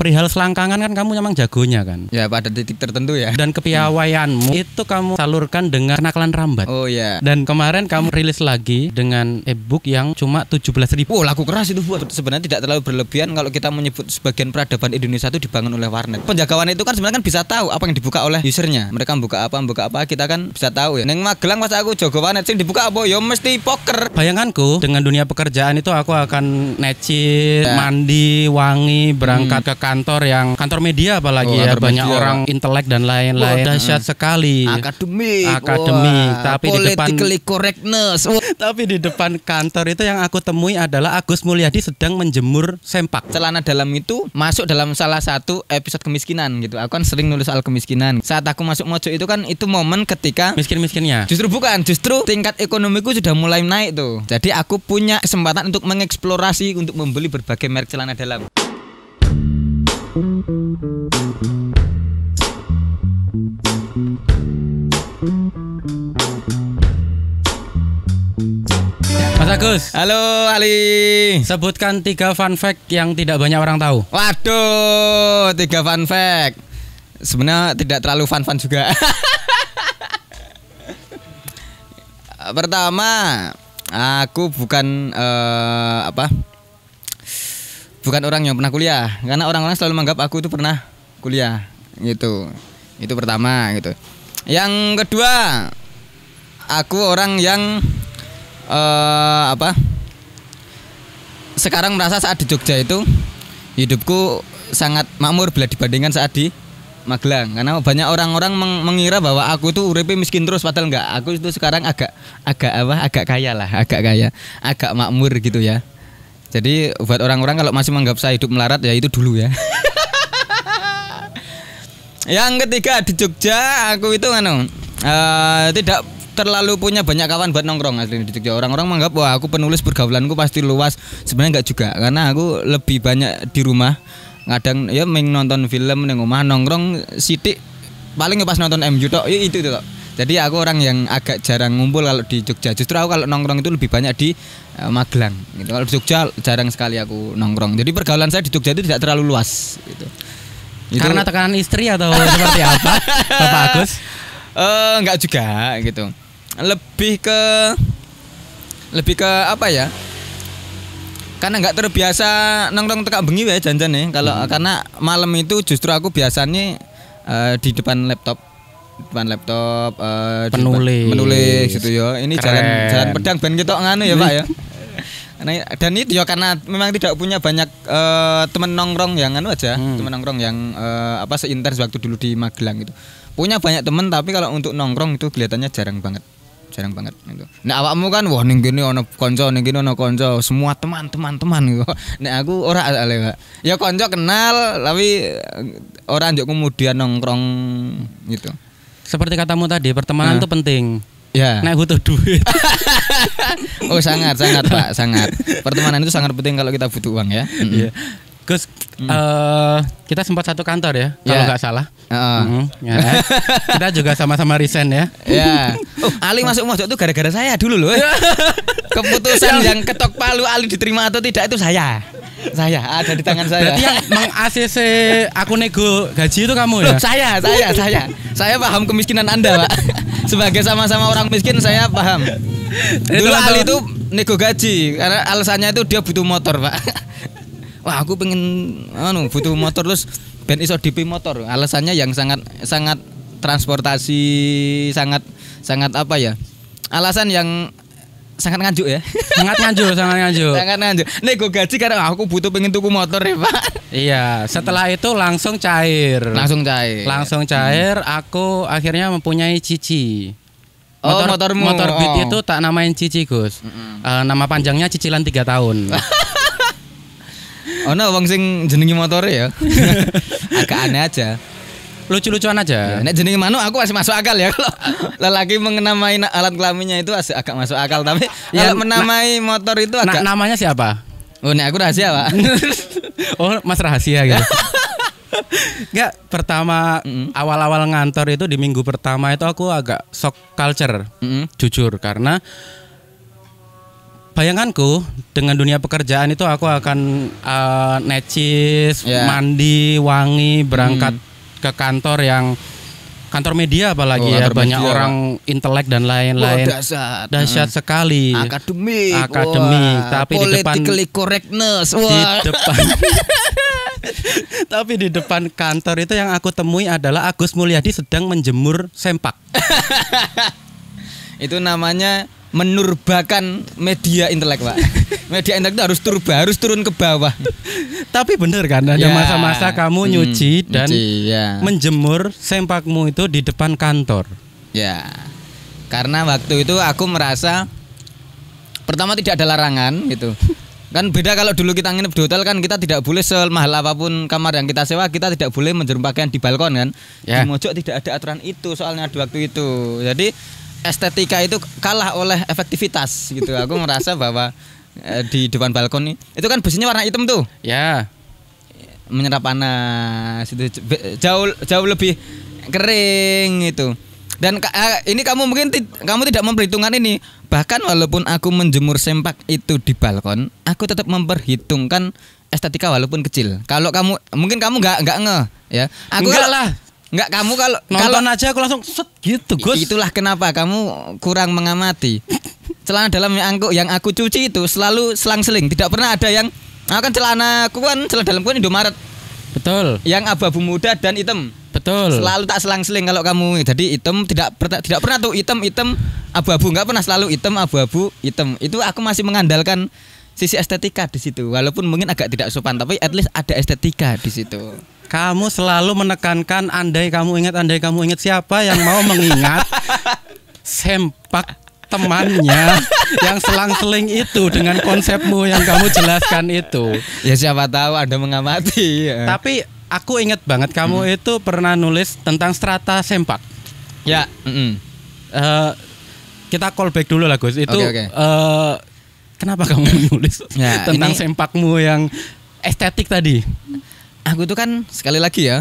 perihal selangkangan kan kamu memang jagonya kan. Ya pada titik tertentu ya. Dan kepiawaianmu itu kamu salurkan dengan kenakalan rambat. Oh ya. Dan kemarin kamu rilis lagi dengan e-book yang cuma 17.000. Oh laku keras itu buat. Sebenarnya tidak terlalu berlebihan kalau kita menyebut sebagian peradaban Indonesia itu dibangun oleh warnet. Penjagawan itu kan sebenarnya kan bisa tahu apa yang dibuka oleh usernya. Mereka buka apa kita kan bisa tahu ya. Neng Magelang pas aku jago warnet sing dibuka apa ya mesti poker. Bayanganku dengan dunia pekerjaan itu aku akan necit, mandi, wangi, berangkat ke kantor yang kantor media apalagi ya banyak media. Orang intelek dan lain-lain. Dahsyat sekali. Akademik. Tapi di depan politically correctness. Tapi di depan kantor itu yang aku temui adalah Agus Mulyadi sedang menjemur sempak. Celana dalam itu masuk dalam salah satu episode kemiskinan gitu. Aku kan sering nulis soal kemiskinan. Saat aku masuk Mojo itu kan itu momen ketika miskin-miskinnya. Justru tingkat ekonomiku sudah mulai naik tuh. Jadi aku punya kesempatan untuk mengeksplorasi untuk membeli berbagai merek celana dalam. Mas Agus. Halo Ali. Sebutkan 3 fun fact yang tidak banyak orang tahu. Waduh, 3 fun fact. Sebenarnya tidak terlalu fun juga. Pertama, aku bukan bukan orang yang pernah kuliah. Karena orang-orang selalu menganggap aku itu pernah kuliah gitu. Itu pertama gitu. Yang kedua, aku orang yang sekarang merasa saat di Jogja itu hidupku sangat makmur bila dibandingkan saat di Magelang. Karena banyak orang-orang mengira bahwa aku itu uripe miskin terus, padahal enggak. Aku itu sekarang agak kaya lah, agak makmur gitu ya. Jadi buat orang-orang kalau masih menganggap saya hidup melarat ya itu dulu ya. Yang ketiga di Jogja aku itu tidak terlalu punya banyak kawan buat nongkrong asli di Jogja. Orang-orang menganggap wah aku penulis pergaulanku pasti luas. Sebenarnya enggak juga, karena aku lebih banyak di rumah. Kadang ya nonton film ning omah nongkrong sithik paling pas nonton MU tok itu tok. Jadi aku orang yang agak jarang ngumpul kalau di Jogja. Justru aku kalau nongkrong itu lebih banyak di Magelang gitu. Kalau di Jogja jarang sekali aku nongkrong. Jadi pergaulan saya di Jogja itu tidak terlalu luas gitu. Karena tekanan istri atau seperti apa? Bapak Agus? Enggak juga gitu. Lebih ke apa ya? Karena nggak terbiasa nongkrong tekak bengi ya janjan nih. Karena malam itu justru aku biasanya di depan laptop menulis gitu ya. Ini jalan pedang ben ketok nganu ya Pak ya. Dan itu ya karena memang tidak punya banyak teman nongkrong yang teman nongkrong yang seintens waktu dulu di Magelang gitu. Punya banyak teman tapi kalau untuk nongkrong itu kelihatannya jarang banget gitu. Nah awakmu kan wah ning kene ana kanca, ning kene ana kanca, semua teman gitu. Nek aku ora ale, Pak. Ya kanca kenal tapi ora njuk kemudian nongkrong gitu. Seperti katamu tadi, pertemanan itu penting. Ya. Nek butuh duit. Oh sangat Pak, sangat. Pertemanan itu sangat penting kalau kita butuh uang ya. Iya. Gus, kita sempat satu kantor ya, kalau nggak salah. Ya. Kita juga sama-sama resign ya. Ya. Ali masuk Mojo itu gara-gara saya dulu loh. Keputusan yang ketok palu Ali diterima atau tidak itu saya ada di tangan saya. Berarti yang meng-ACC aku nego gaji itu kamu ya? Saya paham kemiskinan Anda, Pak. Sebagai sama-sama orang miskin saya paham. Dulu Ali itu nego gaji karena alasannya itu dia butuh motor, Pak. Wah aku pengen butuh motor terus ben iso DP motor. Alasannya yang sangat transportasi sangat apa ya? Alasan yang sangat nganjuk ya. Sangat nganjuk. Nego gaji karena aku butuh pengen tuku motor ya, Pak. Iya, setelah itu langsung cair. Aku akhirnya mempunyai Cici. Motor Beat itu tak namain Cici, Gus. Nama panjangnya cicilan 3 tahun. Ono wong sing jenenge motore ya. Agak aneh aja. Lucu-lucuan aja. Ya, nek jenenge manuk aku masih masuk akal ya. Kalau lelaki mengenamai alat kelaminnya itu agak masuk akal, tapi ya, kalau menamai motor itu agak namanya siapa? Oh, nek aku rahasia, Pak. Oh, Mas rahasia gitu. Enggak, pertama awal-awal ngantor itu di minggu pertama itu aku agak shock culture. Jujur karena bayanganku dengan dunia pekerjaan itu aku akan necis, mandi, wangi, berangkat ke kantor yang kantor media apalagi ya, banyak media, orang intelek dan lain-lain. Dahsyat sekali. Akademik. Tapi di depan politically correctness. Di depan tapi di depan kantor itu yang aku temui adalah Agus Mulyadi sedang menjemur sempak. Itu namanya menurbakan media intelek, Pak. Media intelek itu harus turun ke bawah. Tapi bener kan ada masa-masa kamu nyuci dan menjemur sempakmu itu di depan kantor. Ya. Karena waktu itu aku merasa pertama tidak ada larangan gitu. Kan beda kalau dulu kita nginep di hotel kan kita tidak boleh semahal apapun kamar yang kita sewa, kita tidak boleh menjemur pakaian di balkon kan. Di Mojok tidak ada aturan itu soalnya di waktu itu. Jadi estetika itu kalah oleh efektivitas gitu. Aku merasa bahwa di depan balkon itu kan besinya warna hitam tuh. Ya. Menyerap panas itu jauh lebih kering itu. Dan ini kamu mungkin kamu tidak memperhitungkan ini. Bahkan walaupun aku menjemur sempak itu di balkon, aku tetap memperhitungkan estetika walaupun kecil. Kalau kamu mungkin kamu nggak ngeh ya. Aku enggak lah. Enggak, kamu kalau nonton aja aku langsung set gitu, Gus. Itulah kenapa kamu kurang mengamati. Celana dalam yang aku cuci itu selalu selang-seling, tidak pernah ada yang celana dalamku kan Indomaret. Betul. Yang abu-abu muda dan hitam. Betul. Selalu tak selang-seling kalau kamu. Jadi hitam tidak pernah tuh hitam abu-abu, enggak pernah, selalu hitam abu-abu hitam. Itu aku masih mengandalkan sisi estetika di situ. Walaupun mungkin agak tidak sopan, tapi at least ada estetika di situ. Kamu selalu menekankan andai kamu ingat siapa yang mau mengingat sempak temannya yang selang-seling itu dengan konsepmu yang kamu jelaskan itu. Ya siapa tahu Anda mengamati ya. Tapi aku ingat banget kamu itu pernah nulis tentang strata sempak. Ya. Kita call back dulu lah Gus. Itu okay. Kenapa kamu nulis tentang sempakmu yang estetik tadi? Aku tuh kan sekali lagi ya.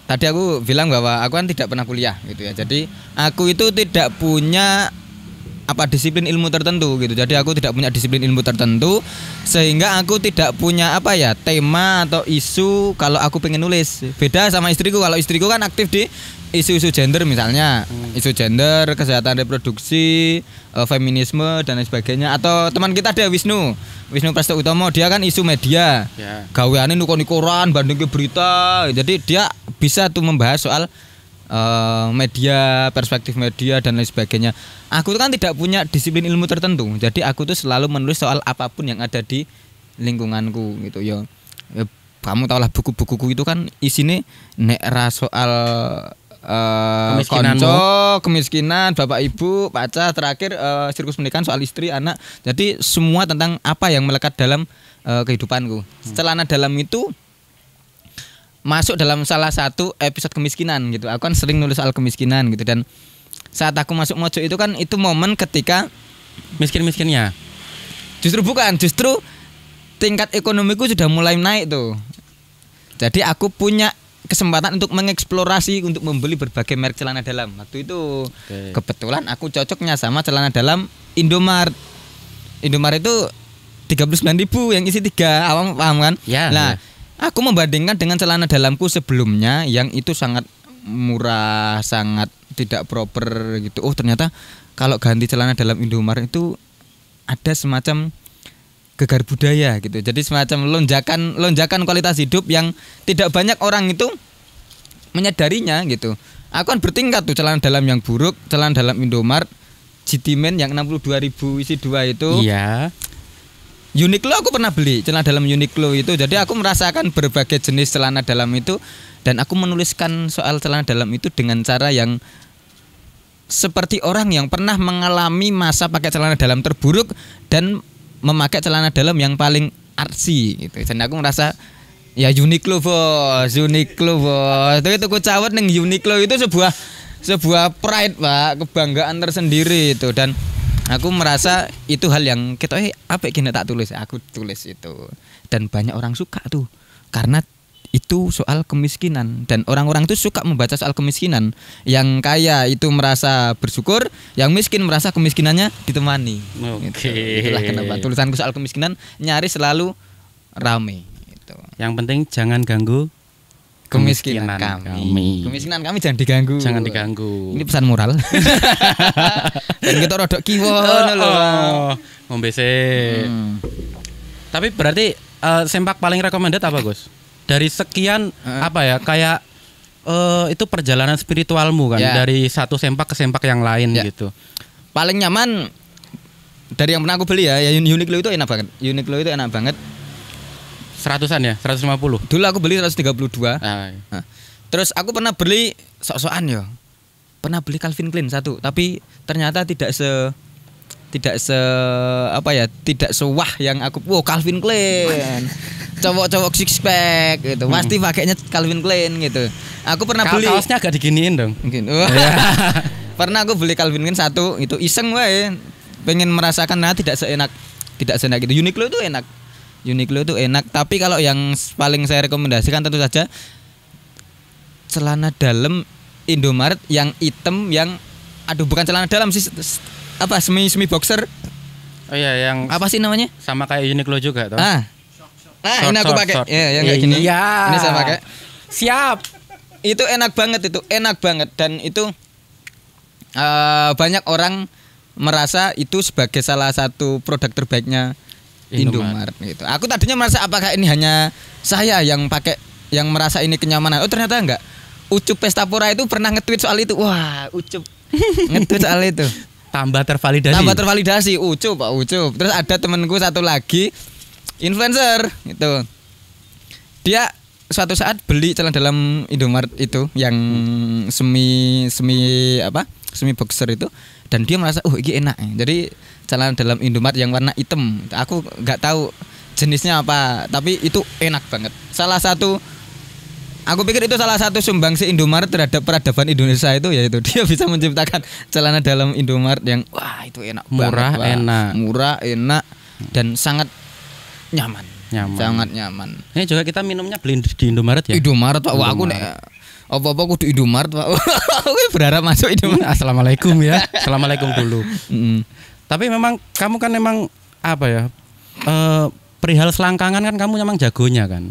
Tadi aku bilang bahwa aku kan tidak pernah kuliah gitu ya. Jadi aku itu tidak punya disiplin ilmu tertentu gitu. Jadi aku tidak punya disiplin ilmu tertentu sehingga aku tidak punya tema atau isu kalau aku pengen nulis. Beda sama istriku. Kalau istriku kan aktif di isu-isu gender misalnya, isu gender, kesehatan reproduksi, feminisme dan lain sebagainya. Atau teman kita ada Wisnu Prasto Utomo, dia kan isu media. Gaweane nukoni koran, bandingke berita. Jadi dia bisa tuh membahas soal media, perspektif media dan lain sebagainya. Aku kan tidak punya disiplin ilmu tertentu. Jadi aku tuh selalu menulis soal apapun yang ada di lingkunganku gitu ya. Kamu tahulah buku-bukuku itu kan isine nek ra soal kemiskinan, bapak ibu, pacar, terakhir sirkus pernikahan, soal istri, anak. Jadi semua tentang apa yang melekat dalam kehidupanku. Celana dalam itu masuk dalam salah satu episode kemiskinan gitu. Aku kan sering nulis soal kemiskinan gitu. Dan saat aku masuk Mojok itu kan itu momen ketika miskin-miskinnya. Justru tingkat ekonomiku sudah mulai naik tuh. Jadi aku punya kesempatan untuk mengeksplorasi, untuk membeli berbagai merek celana dalam. Waktu itu kebetulan aku cocoknya sama celana dalam Indomaret. Indomaret itu 39.000 yang isi 3, awam paham kan? Ya, nah, aku membandingkan dengan celana dalamku sebelumnya yang itu sangat murah, sangat tidak proper gitu. Oh, ternyata kalau ganti celana dalam Indomaret itu ada semacam gegar budaya gitu. Jadi semacam lonjakan kualitas hidup yang tidak banyak orang itu menyadarinya gitu. Aku kan bertingkat tuh, celana dalam yang buruk, celana dalam Indomaret, GT Men yang 62.000 isi 2 itu. Iya. Uniqlo aku pernah beli celana dalam Uniqlo itu. Jadi aku merasakan berbagai jenis celana dalam itu dan aku menuliskan soal celana dalam itu dengan cara yang seperti orang yang pernah mengalami masa pakai celana dalam terburuk dan memakai celana dalam yang paling artsy gitu. Dan aku merasa ya Uniqlo bos. Itu ku cawet ning Uniqlo itu sebuah pride Pak, kebanggaan tersendiri itu. Dan aku merasa itu hal yang kita apa gini tak tulis, aku tulis itu. Dan banyak orang suka tuh. Karena itu soal kemiskinan dan orang-orang itu suka membaca soal kemiskinan. Yang kaya itu merasa bersyukur, yang miskin merasa kemiskinannya ditemani. Oke. Itulah kenapa tulisanku soal kemiskinan nyaris selalu rame. Gitu. Yang penting jangan ganggu Kemiskinan kami. Kemiskinan kami jangan diganggu. Jangan diganggu. Ini pesan moral. Dan kita rodok kiwo lho. Ngombe Tapi berarti sempak paling recommended apa, Gus? Dari sekian apa ya? Kayak itu perjalanan spiritualmu kan dari satu sempak ke sempak yang lain gitu. Paling nyaman dari yang pernah aku beli ya Uniqlo itu enak banget. Uniqlo itu enak banget. 100-an ya, 150. Dulu aku beli 132. Nah. Terus aku pernah beli sok-sokan ya. Pernah beli Calvin Klein satu, tapi ternyata tidak sewah yang aku. Wow, Calvin Klein. Cowok-cowok six pack gitu. Pasti pakainya Calvin Klein gitu. Aku pernah beli kaosnya agak diginiin dong. Mungkin. Pernah aku beli Calvin Klein satu, itu iseng wae. Pengen merasakan tidak seenak itu. Uniqlo itu enak. Uniqlo itu enak, tapi kalau yang paling saya rekomendasikan tentu saja celana dalam Indomaret yang hitam yang bukan celana dalam sih, apa semi boxer. Oh iya, yang apa sih namanya? Sama kayak Uniqlo juga tuh. Short, ini aku pakai. Ya, yang kayak gini. Iya. Ini saya pakai. Siap. Itu enak banget dan itu banyak orang merasa itu sebagai salah satu produk terbaiknya Indomaret gitu. Aku tadinya merasa apakah ini hanya saya yang pakai yang merasa ini kenyamanan. Oh ternyata enggak. Ucup Pestapora itu pernah nge-tweet soal itu. Wah, Ucup nge-tweet soal itu. Tambah tervalidasi. Ucup. Terus ada temanku satu lagi influencer gitu. Dia suatu saat beli celana dalam Indomaret itu yang semi boxer itu dan dia merasa ini enak. Jadi celana dalam Indomaret yang warna hitam. Aku nggak tahu jenisnya apa, tapi itu enak banget. Aku pikir itu salah satu sumbangsi Indomaret terhadap peradaban Indonesia itu, yaitu dia bisa menciptakan celana dalam Indomaret yang itu enak murah banget, enak dan sangat nyaman. Sangat nyaman. Ini juga kita minumnya beli di Indomaret ya. Indomaret Pak. Wah, aku apa kudu Indomaret Pak. Aku berharap masuk Indomaret. Assalamualaikum ya. Assalamualaikum dulu. Tapi memang kamu kan memang apa ya? Perihal selangkangan kan kamu memang jagonya kan.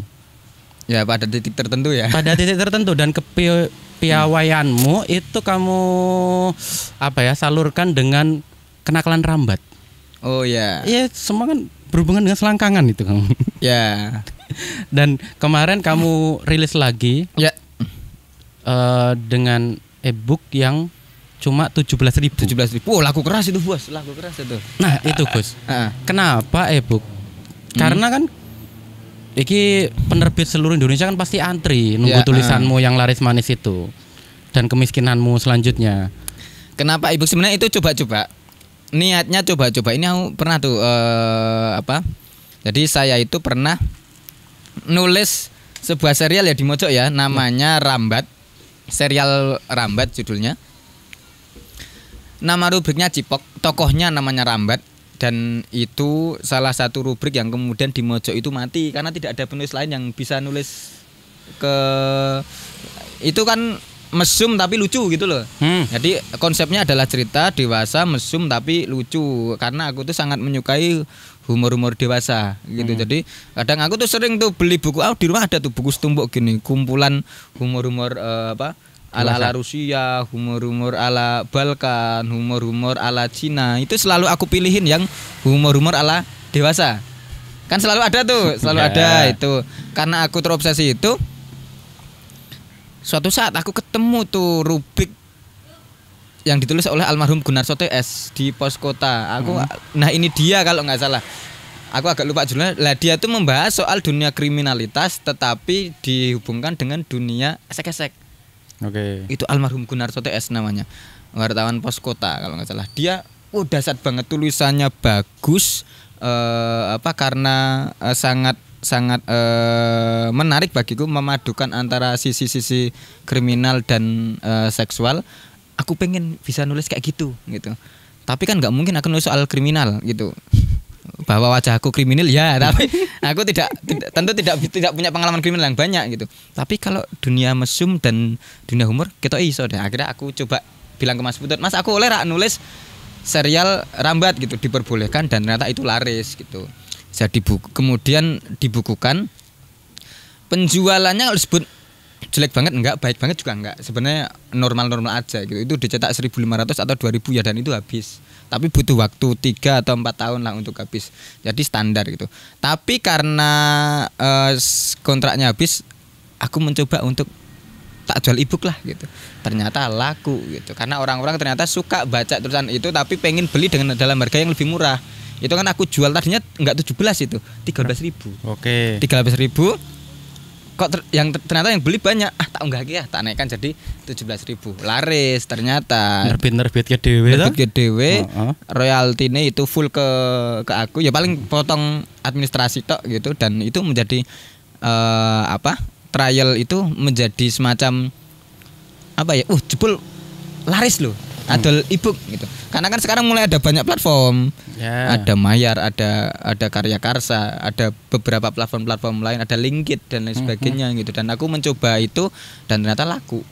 Ya pada titik tertentu ya. Pada titik tertentu dan kepiawaianmu itu kamu salurkan dengan kenakalan rambat. Oh ya. Iya, semua kan berhubungan dengan selangkangan itu kamu. Ya. Dan kemarin kamu rilis lagi. Ya. Dengan e-book yang cuma 17.000. Oh, laku keras itu, Bos. Laku keras itu. Nah, itu, Gus. Kenapa e-book? Karena kan iki penerbit seluruh Indonesia kan pasti antri nunggu tulisanmu yang laris manis itu dan kemiskinanmu selanjutnya. Kenapa e-book? Sebenarnya itu coba-coba. Niatnya coba-coba. Ini aku pernah tuh Jadi saya itu pernah nulis sebuah serial ya di Mojok ya, namanya Rambat. Serial Rambat judulnya. Nama rubriknya Cipok, tokohnya namanya Rambat. Dan itu salah satu rubrik yang kemudian di Mojok itu mati karena tidak ada penulis lain yang bisa nulis itu kan mesum tapi lucu gitu loh. Jadi konsepnya adalah cerita dewasa mesum tapi lucu karena aku tuh sangat menyukai humor-humor dewasa gitu. Jadi kadang aku tuh sering tuh beli buku, di rumah ada tuh buku setumpuk gini, kumpulan humor-humor ala Rusia, humor-humor ala Balkan, humor-humor ala Cina. Itu selalu aku pilihin yang humor-humor ala dewasa. Kan selalu ada tuh, ada itu. Karena aku terobsesi itu. Suatu saat aku ketemu tuh rubrik yang ditulis oleh almarhum Gunarso TS di Pos Kota. Nah ini dia kalau nggak salah. Aku agak lupa judulnya. Lah dia tuh membahas soal dunia kriminalitas tetapi dihubungkan dengan dunia esek-esek. Oke. Itu almarhum Gunarso TS namanya. Wartawan Pos Kota kalau nggak salah. Dia dahsyat banget, tulisannya bagus karena sangat menarik bagiku, memadukan antara sisi-sisi kriminal dan seksual. Aku pengen bisa nulis kayak gitu. Tapi kan nggak mungkin aku nulis soal kriminal gitu. bahwa wajahku kriminal ya, tapi aku tentu tidak punya pengalaman kriminal yang banyak gitu. Tapi kalau dunia mesum dan dunia humor kita iso deh. Akhirnya aku coba bilang ke Mas Putut, Mas aku boleh nulis serial Rambat gitu, diperbolehkan, dan ternyata itu laris gitu. Jadi kemudian dibukukan. Penjualannya kalau disebut jelek banget enggak, baik banget juga enggak. Sebenarnya normal-normal aja gitu. Itu dicetak 1.500 atau 2.000 ya, dan itu habis. Tapi butuh waktu 3 atau 4 tahun lah untuk habis. Jadi standar gitu. Tapi karena kontraknya habis, aku mencoba untuk tak jual ebook lah gitu. Ternyata laku gitu. Karena orang-orang ternyata suka baca tulisan itu tapi pengen beli dengan dalam harga yang lebih murah. Itu kan aku jual tadinya enggak 17 itu, 13.000. Oke. 13.000. Kok ternyata yang beli banyak. Tak unggah ya, tak naikkan jadi 17.000. Laris ternyata. Nerbit ke dhewe to? Nerbit ke dhewe. Royaltine itu full ke aku. Ya paling potong administrasi tok gitu, dan itu menjadi trial itu menjadi semacam jebul laris loh. Adol ebook gitu. Karena kan sekarang mulai ada banyak platform. Ada Mayar, ada Karya Karsa, ada beberapa platform-platform lain, ada Linkit dan lain sebagainya gitu. Dan aku mencoba itu dan ternyata laku.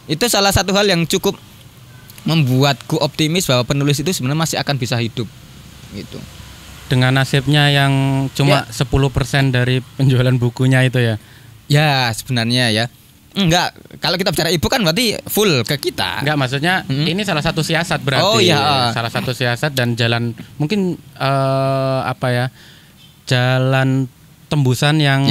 Itu salah satu hal yang cukup membuatku optimis bahwa penulis itu sebenarnya masih akan bisa hidup gitu. Dengan nasibnya yang cuma 10% dari penjualan bukunya itu ya. Ya, sebenarnya ya. Enggak, kalau kita bicara ibu kan berarti full ke kita. Enggak, maksudnya ini salah satu siasat berarti. Oh iya, salah satu siasat dan jalan mungkin jalan tembusan yang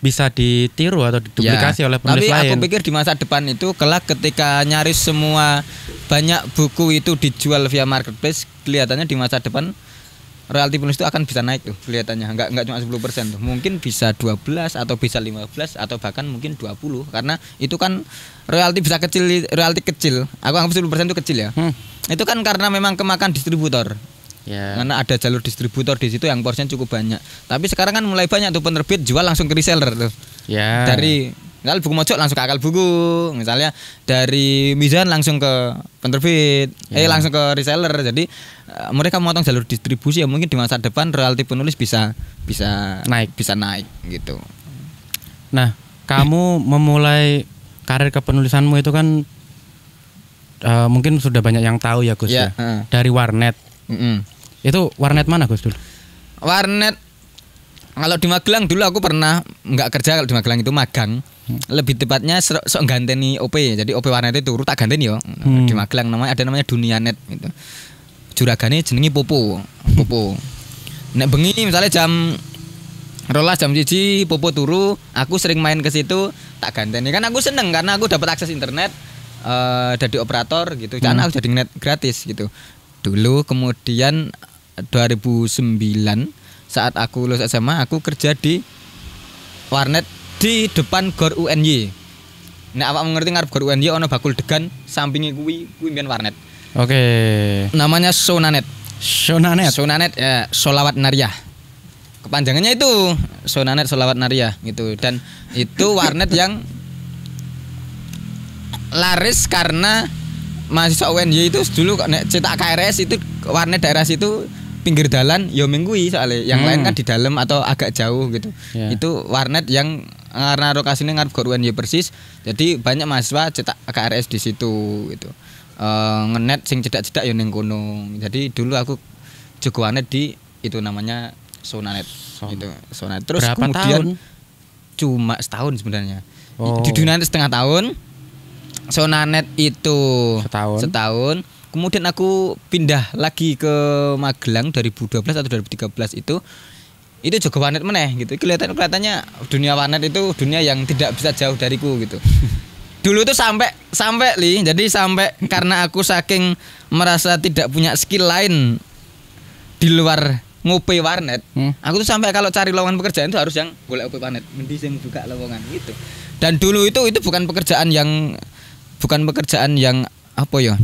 bisa ditiru atau diduplikasi oleh penulis lain. Tapi aku pikir di masa depan itu kelak ketika nyaris semua banyak buku itu dijual via marketplace, kelihatannya di masa depan royalti penulis itu akan bisa naik tuh kelihatannya, enggak cuma 10% tuh. Mungkin bisa 12 atau bisa 15 atau bahkan mungkin 20, karena itu kan royalti bisa kecil, royalti kecil. Aku anggap 10% itu kecil ya. Itu kan karena memang kemakan distributor. Karena ada jalur distributor di situ yang porsinya cukup banyak. Tapi sekarang kan mulai banyak tuh penerbit jual langsung ke reseller tuh. Dari misal buku Mojok langsung ke Akal Buku, misalnya dari Mizan langsung ke penerbit, langsung ke reseller. Jadi mereka memotong jalur distribusi, ya mungkin di masa depan royalti penulis bisa naik gitu. Nah, kamu memulai karir kepenulisanmu itu kan mungkin sudah banyak yang tahu ya Gus ya. Dari warnet. Itu warnet mana Gus dulu? Warnet kalau di Magelang dulu aku pernah nggak kerja, kalau di Magelang itu magang. Lebih tepatnya sok ganteni OP. Jadi OP warnet itu tak ganteni yo. Di Magelang ada namanya Dunia Net gitu. Juragane jenengi Popo. Nek bengi misalnya jam 12 jam 1 Popo turu, aku sering main ke situ tak ganteni. Kan aku seneng karena aku dapat akses internet dari operator gitu. Karena aku jadi net gratis gitu. Dulu kemudian 2009 saat aku lulus SMA, aku kerja di warnet di depan Gor UNY. Nek awak mengerti ngarep Gor UNY ana bakul degan, sampinge kuwi mbiyen warnet. Oke. Namanya Sonanet ya, Sholawat Nariyah. Kepanjangannya itu Sonanet Sholawat Nariyah gitu. Dan itu warnet yang laris karena mahasiswa UNY itu dulu nek cetak KRS itu warnet daerah situ pinggir dalan ya mingguwi soalnya yang lain kan di dalam atau agak jauh gitu. Itu warnet yang karena lokasinya ngarep Gor UNY persis, jadi banyak mahasiswa cetak KRS di situ gitu. Ngenet sing cedak-cedak ya ning kono. Jadi dulu aku jago warnet di itu namanya Sonanet gitu. Sonanet. Terus berapa kemudian tahun? Cuma setahun sebenarnya. Di dunia setengah tahun. Sonanet itu setahun. Kemudian aku pindah lagi ke Magelang 2012 atau 2013 itu jago warnet meneh gitu. Kelihatannya dunia warnet itu dunia yang tidak bisa jauh dariku gitu. Dulu tuh sampai jadi sampai karena aku saking merasa tidak punya skill lain di luar ngopi warnet, aku tuh sampai kalau cari lowongan pekerjaan itu harus yang boleh ngopi warnet, mending sing buka lowongan gitu. Dan dulu itu bukan pekerjaan yang apa ya?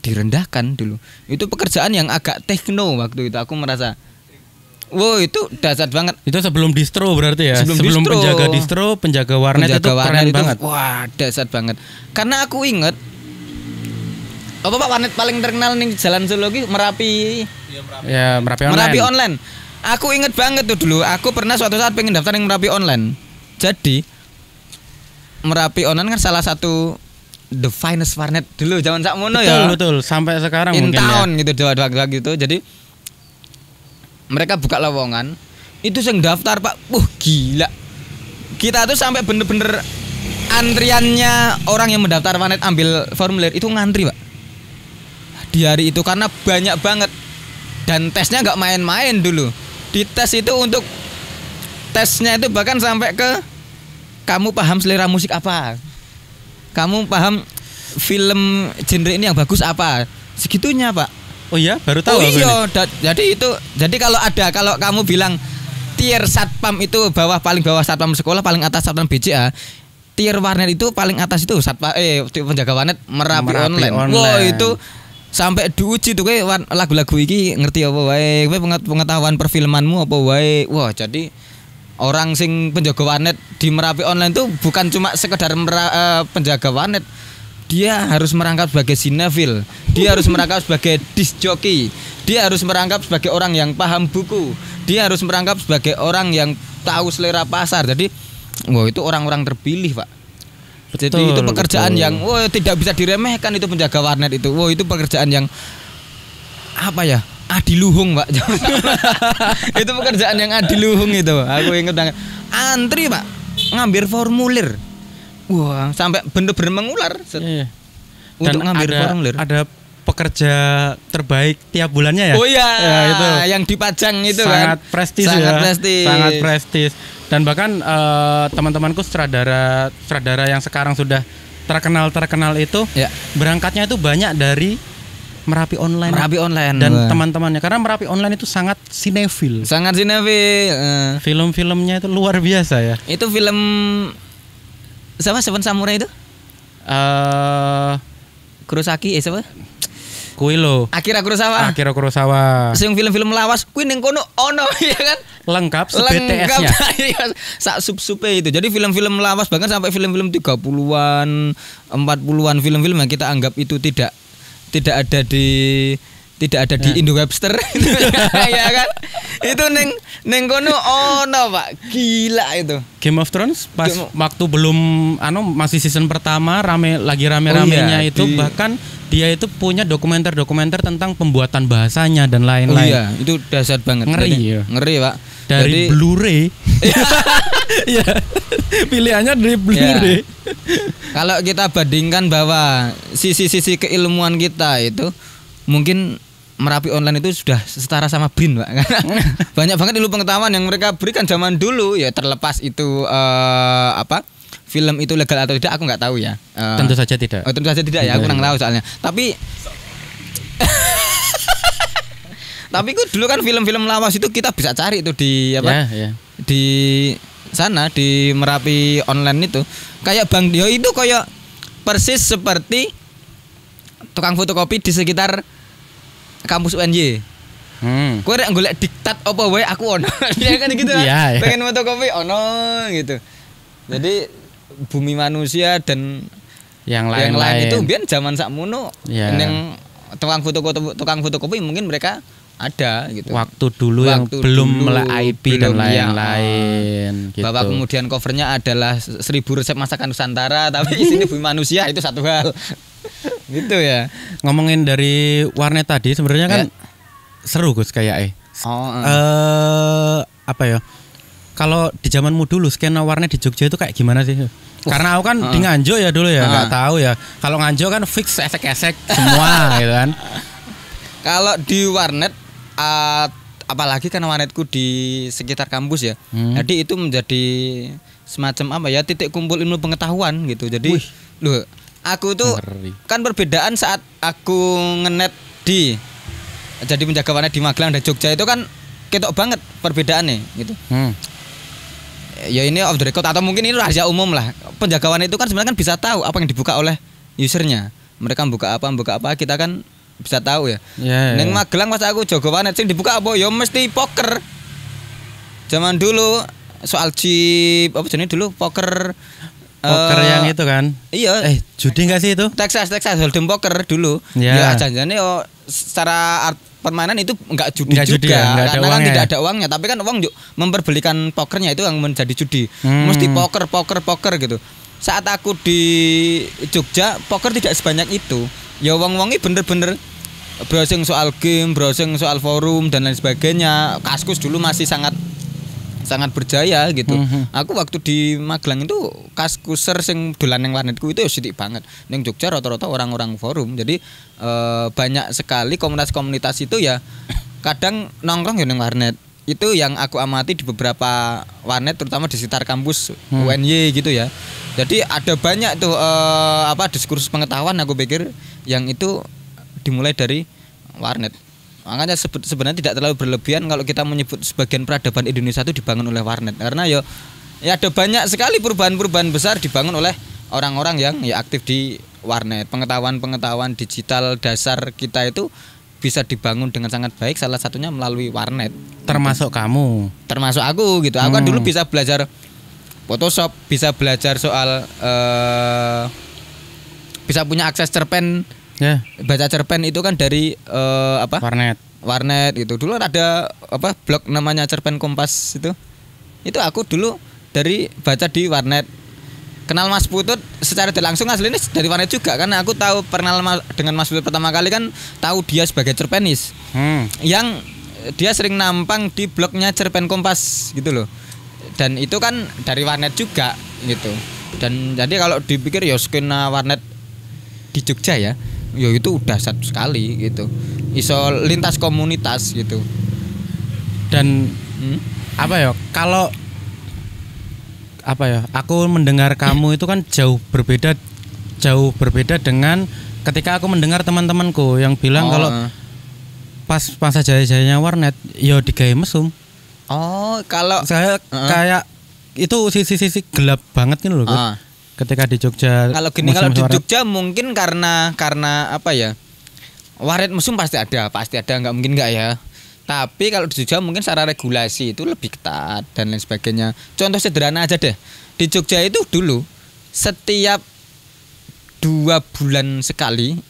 Direndahkan dulu. Itu pekerjaan yang agak tekno waktu itu, aku merasa wow, itu dahsyat banget. Itu sebelum distro berarti ya? Sebelum penjaga distro, penjaga warnet itu keren banget. Wah, dahsyat banget. Karena aku inget warnet paling terkenal nih Jalan Solo ki Merapi Ya, Merapi Online. Merapi Online. Aku inget banget tuh dulu. Aku pernah suatu saat pengen daftar yang Merapi Online. Jadi Merapi Online kan salah satu the finest warnet dulu zaman sakmono ya. Betul, sampai sekarang in mungkin town ya. gitu dua gitu. Jadi mereka buka lowongan. Itu sing daftar, Pak. Gila. Kita tuh sampai bener-bener antriannya orang yang mendaftar warnet ambil formulir itu ngantri, Pak. Di hari itu karena banyak banget. Dan tesnya nggak main-main dulu. Di tes itu untuk tesnya itu bahkan sampai ke kamu paham selera musik apa, kamu paham film genre ini yang bagus apa, segitunya, Pak. Oh iya, baru tahu. Oh iya, jadi kalau kamu bilang tier satpam itu paling bawah satpam sekolah, paling atas satpam BCA, tier warnet itu paling atas itu satpam penjaga warnet Merapi Online. Wow, itu sampai diuji tuh kayak lagu-lagu iki ngerti apa wae, pengetahuan perfilmanmu apa wae. Wah, jadi orang sing penjaga warnet di Merapi Online tuh bukan cuma sekedar penjaga warnet. Dia harus merangkap sebagai sinefil, dia harus merangkap sebagai disc jockey, dia harus merangkap sebagai orang yang paham buku, dia harus merangkap sebagai orang yang tahu selera pasar. Jadi, wah, itu orang-orang terpilih, Pak. Jadi itu pekerjaan yang tidak bisa diremehkan, itu penjaga warnet itu. Wah, itu pekerjaan yang apa ya? Adiluhung, Pak. Itu pekerjaan yang adiluhung itu. Aku ingat banget. Antri, Pak, ngambil formulir. Wah, sampai bener-bener mengular. Iya. Untuk Dan ngambil formulir. Ada pekerja terbaik tiap bulannya ya. Oh iya, ya, itu yang dipajang itu sangat kan. Prestis sangat ya. prestis. Sangat prestis. Dan bahkan teman-temanku sutradara yang sekarang sudah terkenal itu ya. Berangkatnya itu banyak dari Merapi Online. Dan teman-temannya, karena Merapi Online itu sangat sinefil. Film-filmnya itu luar biasa ya. Itu film siapa? Seven Samurai itu? Kurosaki siapa? Kuwi lho. Akira Kurosawa. Sing film-film lawas kuwi ning kono ono ya kan? Lengkap se-BTS-nya. Sak sub-supe itu. Jadi film-film lawas bahkan sampai film-film 30-an, 40-an film-film yang kita anggap itu tidak ada di Indo Webster ya kan? Itu neng kono ono, Pak. Gila itu. Game of Thrones pas waktu belum masih season pertama rame-ramenya itu bahkan dia itu punya dokumenter tentang pembuatan bahasanya dan lain-lain. Oh iya, itu dahsyat banget. Ngeri, Pak. Dari Blu-ray. Iya. Pilihannya dari Blu-ray. Kalau kita bandingkan bahwa sisi keilmuan kita itu mungkin Merapi Online itu sudah setara sama BRIN, Pak. Karena banyak banget ilmu pengetahuan yang mereka berikan zaman dulu ya, terlepas itu film itu legal atau tidak aku nggak tahu ya. Tentu saja tidak. Tentu saja tidak ya, aku kurang tahu soalnya. Tapi dulu kan film-film lawas itu kita bisa cari itu di di sana di Merapi Online itu. Kayak Bang Dio itu kayak persis seperti tukang fotokopi di sekitar kampus UNY. Kowe rek golek diktat apa wae aku ono. Ya kan gitu. Pengen fotokopi ono gitu. Jadi Bumi Manusia dan yang lain itu biar zaman sakmono yang tukang fotokopi mungkin mereka ada gitu. Waktu dulu yang belum melek IP dan lain-lain gitu. Bahwa kemudian covernya adalah 1000 resep masakan Nusantara tapi isinya Bumi Manusia, itu satu hal. Gitu ya. Ngomongin dari warnet tadi sebenarnya kan seru Gus kayak apa ya? Kalau di zamanmu dulu skena warnet di Jogja itu kayak gimana sih? Karena aku kan di Nganjuk ya dulu ya, nggak tahu ya. Kalau Nganjuk kan fix esek-esek semua gitu kan. Kalau di warnet apalagi karena warnetku di sekitar kampus ya. Jadi itu menjadi semacam apa ya, titik kumpul ilmu pengetahuan gitu. Jadi loh, aku tuh kan perbedaan saat aku ngenet jadi penjaga warnet di Magelang dan Jogja itu kan ketok banget perbedaannya gitu. Ya ini off the record atau mungkin ini rahasia umum lah. Penjaga warnet itu kan sebenarnya kan bisa tahu apa yang dibuka oleh usernya. Mereka buka apa, kita kan bisa tahu ya. Neng Magelang pas aku jaga warnet sing dibuka apa ya mesti poker. Zaman dulu soal chip apa jenis dulu poker yang itu kan. Iya. Judi enggak sih itu? Texas Hold'em poker dulu. Ya janjane secara permainan itu enggak judi Enggak judi juga ya, enggak ada karena kan uangnya tidak ya? ada uangnya, tapi kan uang memperbelikan pokernya itu yang menjadi judi. Mesti poker gitu. Saat aku di Jogja, poker tidak sebanyak itu. Ya wong-wongi bener-bener browsing soal game, browsing soal forum dan lain sebagainya. Kaskus dulu masih sangat berjaya gitu. Aku waktu di Magelang itu kaskuser sing dolan ning warnetku itu ya sithik banget. Ning Jogja rata-rata orang-orang forum. Jadi banyak sekali komunitas-komunitas itu ya kadang nongkrong ya ning warnet. Itu yang aku amati di beberapa warnet terutama di sekitar kampus UNY gitu ya. Jadi ada banyak tuh diskursus pengetahuan aku pikir yang itu dimulai dari warnet. Makanya sebenarnya tidak terlalu berlebihan kalau kita menyebut sebagian peradaban Indonesia itu dibangun oleh warnet, karena ya ada banyak sekali perubahan-perubahan besar dibangun oleh orang-orang yang ya aktif di warnet. Pengetahuan digital dasar kita itu bisa dibangun dengan sangat baik, salah satunya melalui warnet. Termasuk kamu. Termasuk aku gitu. Aku kan dulu bisa belajar Photoshop, bisa belajar soal bisa punya akses cerpen. Ya. Baca cerpen itu kan dari warnet gitu. Dulu ada blog namanya Cerpen Kompas itu. Itu aku dulu dari baca di warnet. Kenal Mas Putut secara tidak langsung aslinya dari warnet juga, karena aku tahu dengan Mas Putut pertama kali kan tahu dia sebagai cerpenis. Yang dia sering nampang di blognya Cerpen Kompas gitu loh. Dan itu kan dari warnet juga gitu. Dan jadi kalau dipikir ya skena warnet di Jogja ya itu udah satu sekali gitu. Iso lintas komunitas gitu. Dan kalau aku mendengar kamu itu kan jauh berbeda dengan ketika aku mendengar teman-temanku yang bilang kalau pas masa jaya-jayanya warnet yo digawe mesum. Kalau saya kayak itu sisi gelap banget gitu loh. Ketika di Jogja. Kalau di Jogja mungkin karena warnet mesum pasti ada nggak mungkin nggak ya. Tapi kalau di Jogja mungkin secara regulasi itu lebih ketat dan lain sebagainya. Contoh sederhana aja deh, di Jogja itu dulu setiap 2 bulan sekali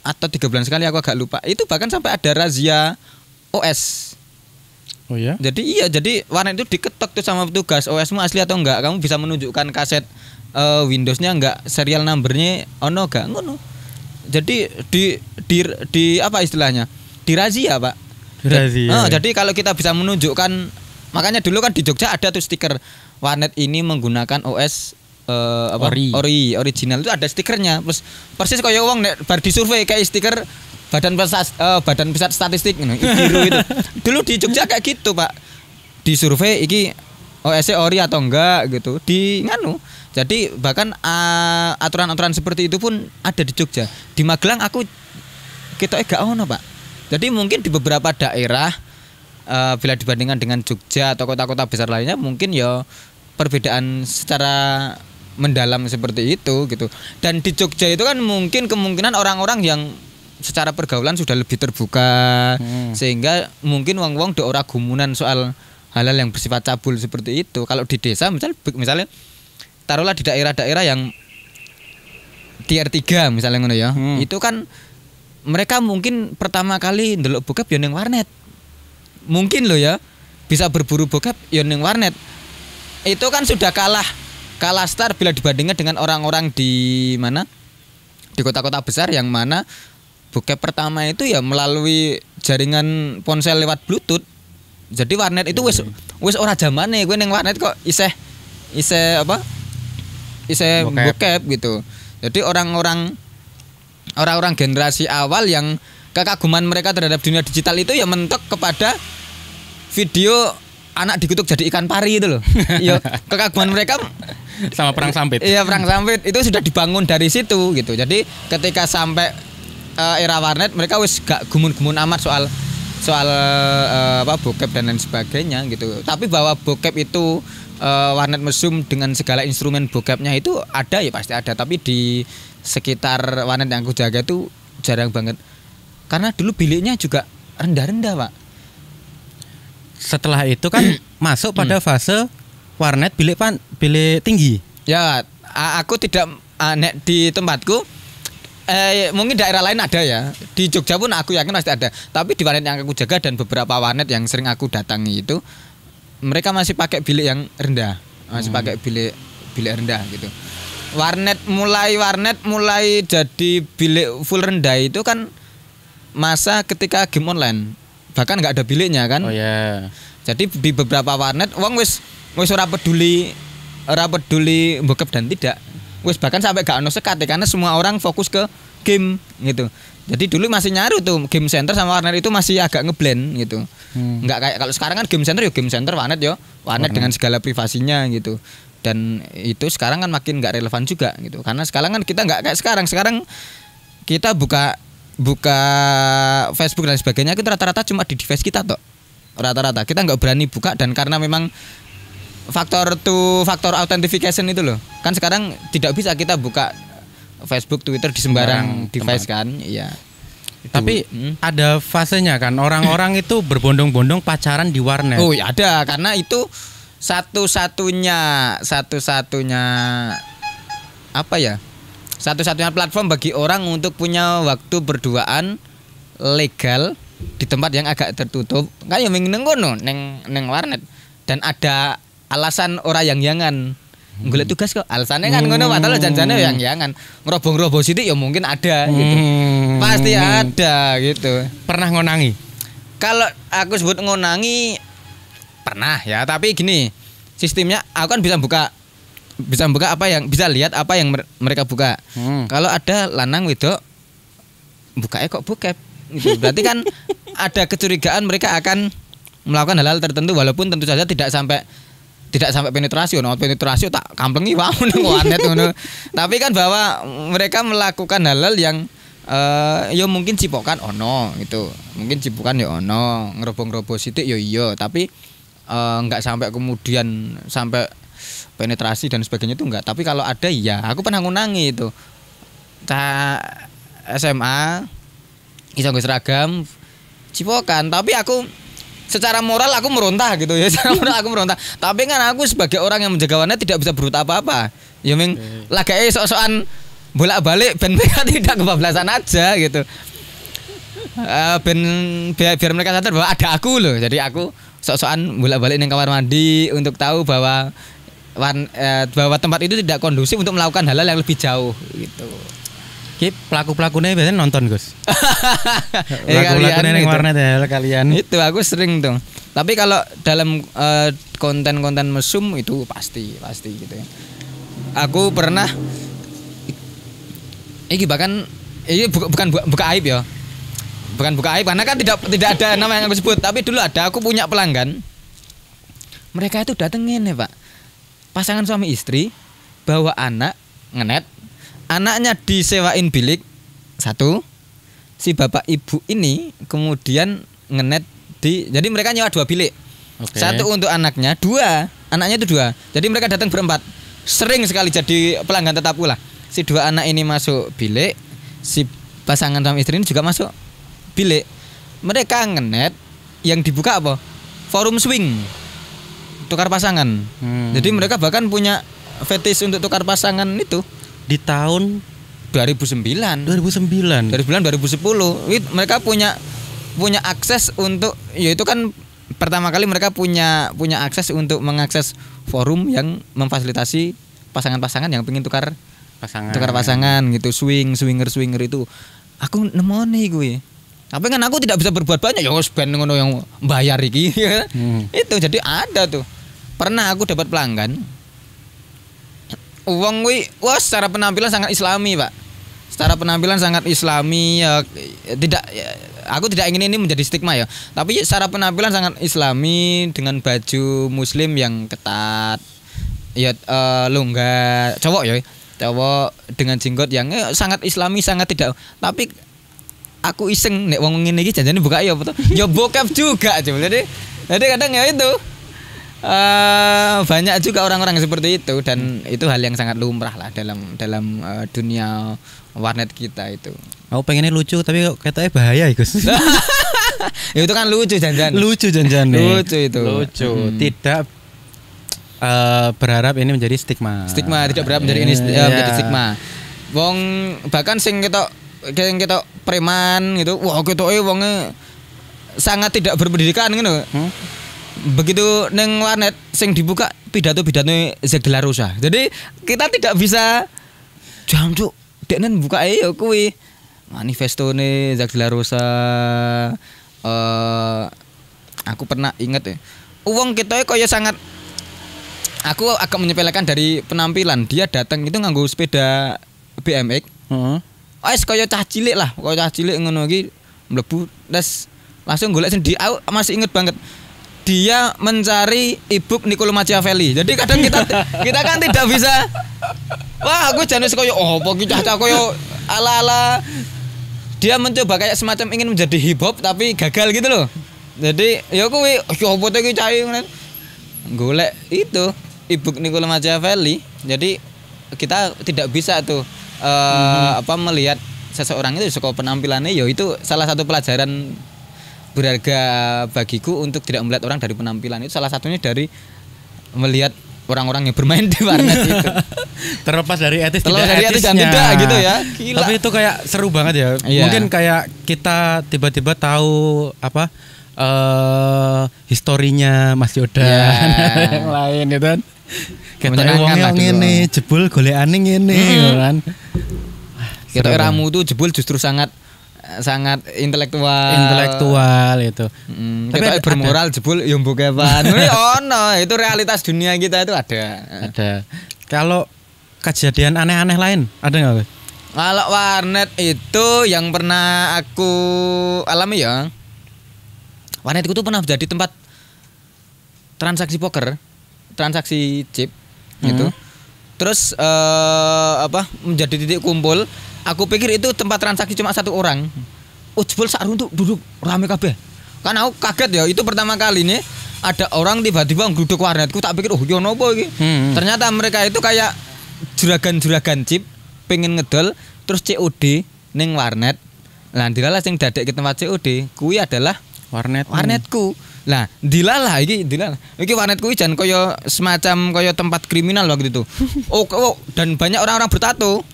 atau 3 bulan sekali aku agak lupa, itu bahkan sampai ada razia OS. Oh ya? Jadi warnet itu diketok tuh sama petugas, OS-mu asli atau enggak, kamu bisa menunjukkan kaset Windows-nya enggak, serial number-nya ono enggak, ngono. Jadi di apa istilahnya? Dirazia, Pak. Dirazia. Jadi kalau kita bisa menunjukkan, makanya dulu kan di Jogja ada tuh stiker warnet ini menggunakan OS original, itu ada stikernya. Terus persis kayak wong nek bar disurvei kayak stiker Badan Pusat Statistik biru itu. Dulu di Jogja kayak gitu, Pak. Disurvei iki OS ori atau enggak gitu. Jadi bahkan aturan-aturan seperti itu pun ada di Jogja. Di Magelang aku ketoke gak ono, Pak. Jadi mungkin di beberapa daerah bila dibandingkan dengan Jogja atau kota-kota besar lainnya mungkin ya perbedaan secara mendalam seperti itu gitu. Dan di Jogja itu kan mungkin kemungkinan orang-orang yang secara pergaulan sudah lebih terbuka, sehingga mungkin wong-wong do ora gumunan soal hal-hal yang bersifat cabul seperti itu. Kalau di desa misalnya taruhlah di daerah-daerah yang tier 3 misalnya ngono ya. Itu kan mereka mungkin pertama kali ndelok bokep ya ning warnet. Mungkin loh ya, bisa berburu bokep ya ning warnet. Itu kan sudah kalah start bila dibandingkan dengan orang-orang di mana? Di kota-kota besar yang mana bokep pertama itu ya melalui jaringan ponsel lewat Bluetooth. Jadi warnet itu wis ora zamane kowe ning warnet kok isih bokep gitu. Jadi orang-orang generasi awal yang kekaguman mereka terhadap dunia digital itu ya mentok kepada video anak dikutuk jadi ikan pari itu loh. Ya kekaguman mereka sama perang sampit. Iya, perang sampit itu sudah dibangun dari situ gitu. Jadi ketika sampai era warnet mereka wis gak gumun-gumun amat soal bokep dan lain sebagainya gitu. Tapi bahwa bokep itu warnet mesum dengan segala instrumen bokepnya itu ada ya pasti ada, tapi di sekitar warnet yang aku jaga itu jarang banget. Karena dulu biliknya juga rendah-rendah, Pak. Setelah itu kan masuk pada fase warnet bilik tinggi. Ya, aku tidak nek di tempatku mungkin daerah lain ada ya. Di Jogja pun aku yakin pasti ada. Tapi di warnet yang aku jaga dan beberapa warnet yang sering aku datangi itu mereka masih pakai bilik yang rendah. Masih pakai bilik rendah gitu. Warnet mulai jadi bilik full rendah itu kan masa ketika game online. Bahkan nggak ada biliknya kan. Oh ya. Jadi di beberapa warnet wong wis ora peduli bokep dan tidak. Wis bahkan sampai gak ono sekat karena semua orang fokus ke game gitu. Jadi dulu masih nyaru tuh game center sama warnet itu masih agak ngeblend gitu. Enggak kayak kalau sekarang kan game center warnet warnet dengan segala privasinya gitu. Dan itu sekarang kan makin nggak relevan juga gitu. Karena sekarang kan kita nggak kayak sekarang. Sekarang kita buka Facebook dan sebagainya kita rata-rata cuma di device kita toh. Rata-rata kita nggak berani buka dan karena memang faktor authentication itu loh. Kan sekarang tidak bisa kita buka Facebook, Twitter di sembarang device tempat. Kan. Iya. Tapi ada fasenya kan orang-orang itu berbondong-bondong pacaran di warnet. Oh, ya ada karena itu satu-satunya apa ya? Satu-satunya platform bagi orang untuk punya waktu berduaan legal di tempat yang agak tertutup. Kayak neng kono, neng warnet. Dan ada alasan ora yang-yangan. Golek tugas kok. Alasannya kan ngono padahal janjane yang-yangan. Ngerobong-robo sithik ya mungkin ada gitu. Pasti ada gitu. Pernah ngonangi? Kalau aku sebut ngonangi pernah ya, tapi gini. Sistemnya aku kan bisa buka apa yang bisa lihat apa yang mereka buka. Kalau ada lanang wedok bukanya kok bokep gitu. Berarti kan ada kecurigaan mereka akan melakukan hal-hal tertentu walaupun tentu saja tidak sampai penetrasi tak kamplengi wae nang warnet ngono. Tapi kan bahwa mereka melakukan hal-hal yang ya mungkin cipokan ono gitu. Mungkin cipokan ya ono, ngerobong-robo sithik ya iya, tapi enggak sampai kemudian sampai penetrasi dan sebagainya itu enggak. Tapi kalau ada ya aku pernah ngunangi itu. SMA iso nggo seragam cipokan, tapi aku secara moral aku meronta gitu ya. Secara moral aku meronta. Tapi kan aku sebagai orang yang menjaga warnet tidak bisa berbuat apa-apa. Ya ming lagake sok-sokan bolak-balik ben mereka tidak kebablasan aja gitu. Biar mereka sadar bahwa ada aku loh. Jadi aku sok-sokan bolak-balik ning kamar mandi untuk tahu bahwa tempat itu tidak kondusif untuk melakukan hal-hal yang lebih jauh gitu. Pelaku-pelakunya biasanya nonton Gus. Pelaku-pelakunya yang warnet ya kalian. Itu aku sering tuh. Tapi kalau dalam konten-konten mesum itu pasti gitu ya. Aku pernah bahkan bukan buka aib ya. Bukan buka aib karena kan tidak ada nama yang aku sebut. Tapi dulu ada aku punya pelanggan. Mereka itu datengin ya Pak. Pasangan suami istri bawa anak ngenet. Anaknya disewain bilik satu, si bapak ibu ini kemudian ngenet jadi mereka nyewa 2 bilik. Okay. Satu untuk anaknya, 2 anaknya itu 2. Jadi mereka datang berempat. Sering sekali jadi pelanggan tetap pula. Si 2 anak ini masuk bilik, si pasangan suami istri ini juga masuk bilik. Mereka ngenet, yang dibuka apa? Forum swing, tukar pasangan. Jadi mereka bahkan punya fetish untuk tukar pasangan itu. Di tahun 2009 2010 mereka punya akses untuk yaitu kan pertama kali mereka punya akses untuk mengakses forum yang memfasilitasi pasangan-pasangan yang pengen tukar pasangan gitu, swinger itu aku nemoni gue. Tapi kan aku tidak bisa berbuat banyak ya wis ben ngono yang bayar iki. Itu jadi ada tuh. Pernah aku dapat pelanggan uang gue, secara penampilan sangat islami Pak. Secara penampilan sangat islami ya, aku tidak ingin ini menjadi stigma ya. Tapi secara penampilan sangat islami dengan baju muslim yang ketat. Ya longgar, cowok dengan jenggot yang sangat islami, sangat tidak. Tapi aku iseng nek wong ngene iki janjane buka ya betul. Ya bokep juga coba. Jadi kadang ya itu banyak juga orang-orang seperti itu dan itu hal yang sangat lumrah lah dalam dunia warnet kita itu. Aku pengennya lucu tapi katanya bahaya Gus. Ya itu kan lucu jangan. Lucu itu. Lucu. Tidak berharap ini menjadi stigma. Tidak berharap menjadi ini menjadi stigma. Wong bahkan sing ketok kita preman gitu. Wah, ketoke wonge sangat tidak berpendidikan ngono. Begitu neng warnet sing dibuka pidato-pidatone Zack de la Rosa. Jadi kita tidak bisa jancuk deknen buka ya kuwi manifestone Zack de la Rosa. Aku pernah inget ya. Wong kita kaya sangat aku agak menyepelekan dari penampilan. Dia datang itu nganggo sepeda BMX. Wes kaya cah cilik lah, kaya cah cilik ngono iki mlebu terus langsung golek sendiri. Aku masih inget banget. Dia mencari e-book Niccolo Machiavelli. Jadi kadang kita kan tidak bisa. Wah, aku jenis koyo apa ki cah-cah koyo ala-ala. Dia mencoba kayak semacam ingin menjadi hip hop tapi gagal gitu loh. Jadi ya kuwi apa to ki cah ngene. Golek itu e-book Niccolo Machiavelli. Jadi kita tidak bisa tuh melihat seseorang itu saka penampilannya. Ya itu salah satu pelajaran berharga bagiku untuk tidak melihat orang dari penampilan. Itu salah satunya dari melihat orang-orang yang bermain di warnet itu. Terlepas dari etis tidak etisnya tidak gitu ya. Gila. Tapi itu kayak seru banget ya. Iya. Mungkin kayak kita tiba-tiba tahu apa historinya Mas Yoda yang lain itu kan. Kita wong ngene jebul golekane ngene kan. Kita ramu tuh jebul justru sangat intelektual itu. Tapi bermoral jebul yo mbokepan. Ono, itu realitas dunia kita itu ada. Kalau kejadian aneh-aneh lain ada enggak? Kalau warnet itu yang pernah aku alami ya. Warnet itu pernah menjadi tempat transaksi poker, transaksi chip gitu. Terus menjadi titik kumpul. Aku pikir itu tempat transaksi cuma satu orang. Oh jebol sak runtuk duduk rame kabeh. Kan aku kaget ya, itu pertama kali nih ada orang tiba-tiba ngruduk warnetku, tak pikir oh yo nopo iki. Ternyata mereka itu kayak juragan-juragan chip pengen ngedol terus COD ning warnet. Lah dilalah sing dadek ke tempat COD, kuwi adalah warnetku. Lah dilalah iki warnetku jan kaya semacam kaya tempat kriminal waktu itu. Oh dan banyak orang-orang bertato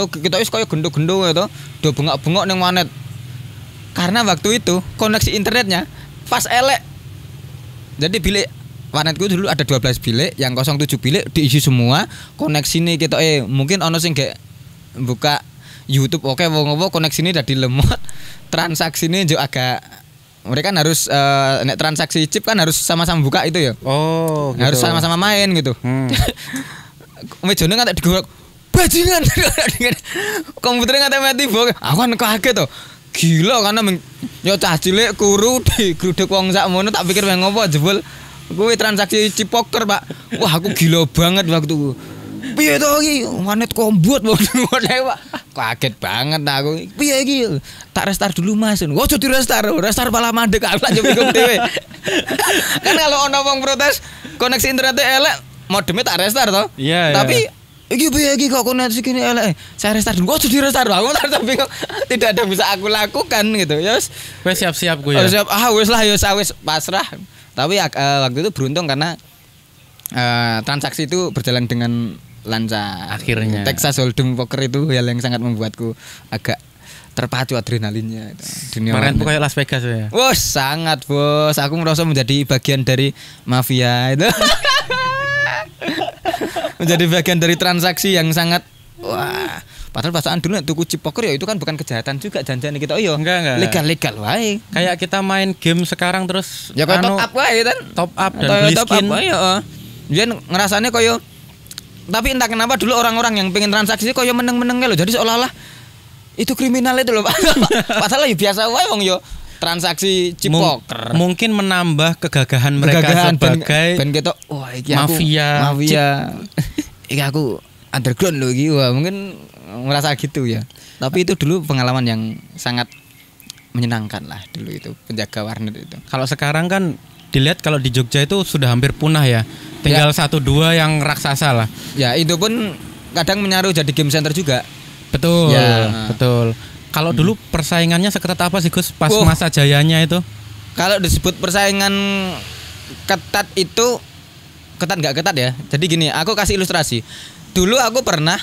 kita wis kaya gendo-gendo gitu, do bengok-bengok ning warnet. Karena waktu itu koneksi internetnya pas elek. Jadi bilik warnetku dulu ada 12 bilik, yang 07 bilik diisi semua. Koneksine kita mungkin ono sing gak buka YouTube oke wong-wong koneksine dadi lemot. Transaksine yo agak mereka kan harus nek transaksi chip kan harus sama-sama buka itu ya. Oh, gitu. Harus sama-sama main gitu. Mejone kan tak digorok bajingan. Komputernya nggak mati bok. Aku kan kaget tuh. Gila karena yo cah cilik kuru di gruduk wong sakmono tak pikir pengen ngopo jebol. Kuwi transaksi chip poker, Pak. Wah, aku gila banget waktu itu. Piye to iki? Warnet kombot Pak. Kaget banget aku. Piye iki? Tak restart dulu Mas. Ojo di restart malah mandek aku lanjut bingung dhewe. Kan kalau ono wong protes koneksi internetnya elek, modemnya tak restart toh. Iya. Tapi iki piye iki kok koneksi gini elek. Saya restart dulu. Ojo di restart. Aku tak bingung. Tidak ada bisa aku lakukan gitu. Ya wis siap-siap gue ya. Siap. Wis lah ya wis pasrah. Tapi waktu itu beruntung karena transaksi itu berjalan dengan lancar. Akhirnya Texas Hold'em poker itu hal yang sangat membuatku agak terpacu adrenalinnya. Kemarin kayak Las Vegas ya. Wah sangat bos. Aku merasa menjadi bagian dari mafia itu. Menjadi bagian dari transaksi yang sangat wah. Padahal perasaan dulu tuku chip poker ya itu kan bukan kejahatan juga janjian kita. Oh iya enggak. Legal wae. Kayak kita main game sekarang terus ya kayak top up wae kan. Top up dan beli skin. Ya. Dia ngerasanya koyo tapi entah kenapa dulu orang-orang yang pengen transaksi koyo meneng-meneng loh. Jadi seolah-olah itu kriminal itu loh. Padahal ya biasa wae wong yo transaksi chip poker. Mungkin menambah kegagahan mereka sebagai ben ketok wah iki mafia. Iki aku underground loh iki. Wah, mungkin ngerasa gitu ya. Tapi itu dulu pengalaman yang sangat menyenangkan lah dulu itu penjaga warnet itu. Kalau sekarang kan dilihat kalau di Jogja itu sudah hampir punah ya. Tinggal 1-2 yang raksasa lah. Ya, itu pun kadang menyaruh jadi game center juga. Betul. Ya, betul. Kalau dulu persaingannya seketat apa sih Gus pas masa jayanya itu? Kalau disebut persaingan ketat itu ketat nggak ketat ya. Jadi gini, aku kasih ilustrasi. Dulu aku pernah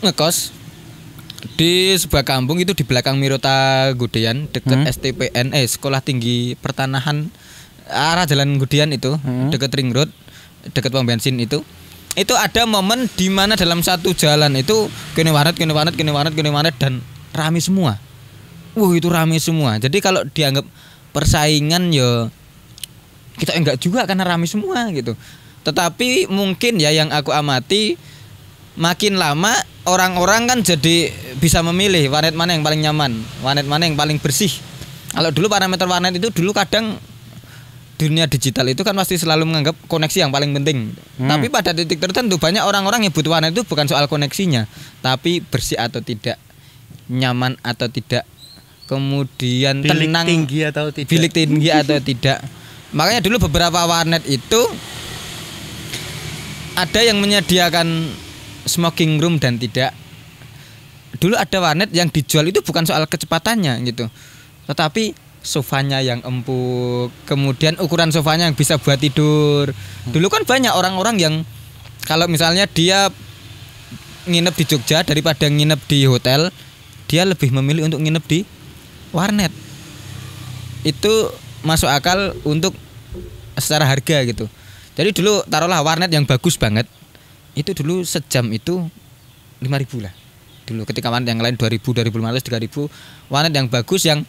ngekos Di sebuah kampung itu di belakang Mirota Gudean dekat STPN Sekolah Tinggi Pertanahan arah Jalan Gudean itu dekat ring road dekat pom bensin itu ada momen di mana dalam satu jalan itu kene wanet dan rame semua. Itu rame semua. Jadi kalau dianggap persaingan ya kita enggak juga karena rame semua gitu. Tetapi mungkin ya yang aku amati makin lama orang-orang kan jadi bisa memilih warnet mana yang paling nyaman, warnet mana yang paling bersih. Kalau dulu parameter warnet itu dulu kadang dunia digital itu kan pasti selalu menganggap koneksi yang paling penting. Tapi pada titik tertentu banyak orang-orang yang butuh warnet itu bukan soal koneksinya, tapi bersih atau tidak, nyaman atau tidak, kemudian bilik tenang, bilik tinggi atau tidak. Makanya dulu beberapa warnet itu ada yang menyediakan smoking room dan tidak. Dulu ada warnet yang dijual itu bukan soal kecepatannya gitu, tetapi sofanya yang empuk, kemudian ukuran sofanya yang bisa buat tidur. Dulu kan banyak orang-orang yang kalau misalnya dia nginep di Jogja daripada nginep di hotel, dia lebih memilih untuk nginep di warnet. Itu masuk akal untuk secara harga gitu. Jadi dulu taruhlah warnet yang bagus banget, itu dulu sejam itu 5.000 lah. Dulu ketika warnet yang lain 2.000, 2.500, 3.000, warnet yang bagus yang